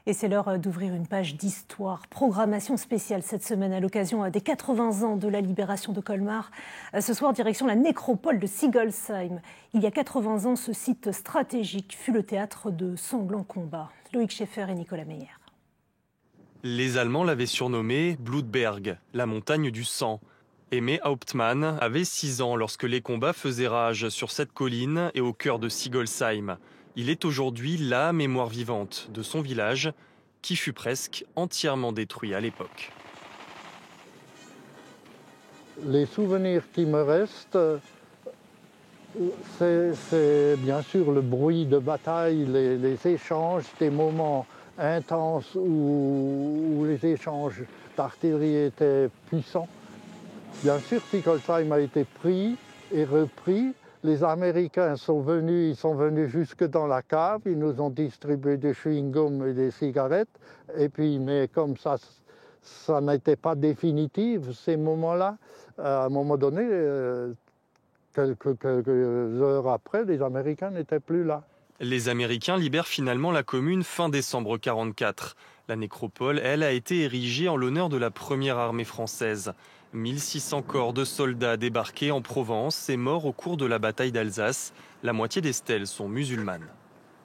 Et c'est l'heure d'ouvrir une page d'histoire. Programmation spéciale cette semaine à l'occasion des 80 ans de la libération de Colmar. Ce soir, direction la nécropole de Sigolsheim. Il y a 80 ans, ce site stratégique fut le théâtre de sanglants combats. Loïc Schaeffer et Nicolas Meyer. Les Allemands l'avaient surnommé Blutberg, la montagne du sang. Aimé Hauptmann avait 6 ans lorsque les combats faisaient rage sur cette colline et au cœur de Sigolsheim. Il est aujourd'hui la mémoire vivante de son village qui fut presque entièrement détruit à l'époque. Les souvenirs qui me restent, c'est bien sûr le bruit de bataille, les échanges, des moments intenses où les échanges d'artillerie étaient puissants. Bien sûr, Sigolsheim a été pris et repris. Les Américains sont venus jusque dans la cave, ils nous ont distribué des chewing-gums et des cigarettes. Et puis, mais comme ça n'était pas définitif, ces moments-là, à un moment donné, quelques heures après, les Américains n'étaient plus là. Les Américains libèrent finalement la commune fin décembre 1944. La nécropole, elle, a été érigée en l'honneur de la première armée française. 1600 corps de soldats débarqués en Provence et morts au cours de la bataille d'Alsace. La moitié des stèles sont musulmanes.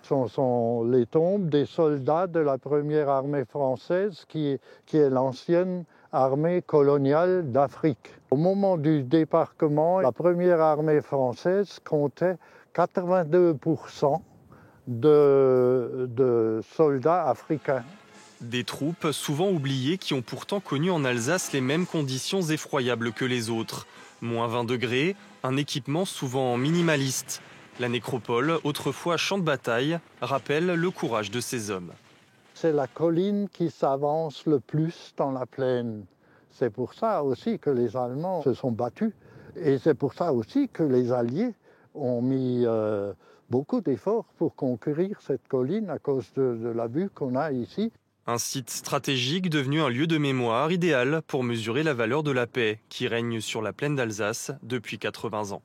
Ce sont les tombes des soldats de la première armée française qui est l'ancienne armée coloniale d'Afrique. Au moment du débarquement, la première armée française comptait 82% de soldats africains. Des troupes souvent oubliées qui ont pourtant connu en Alsace les mêmes conditions effroyables que les autres. Moins 20 degrés, un équipement souvent minimaliste. La nécropole, autrefois champ de bataille, rappelle le courage de ces hommes. C'est la colline qui s'avance le plus dans la plaine. C'est pour ça aussi que les Allemands se sont battus. Et c'est pour ça aussi que les Alliés ont mis beaucoup d'efforts pour conquérir cette colline à cause de la vue qu'on a ici. Un site stratégique devenu un lieu de mémoire idéal pour mesurer la valeur de la paix qui règne sur la plaine d'Alsace depuis 80 ans.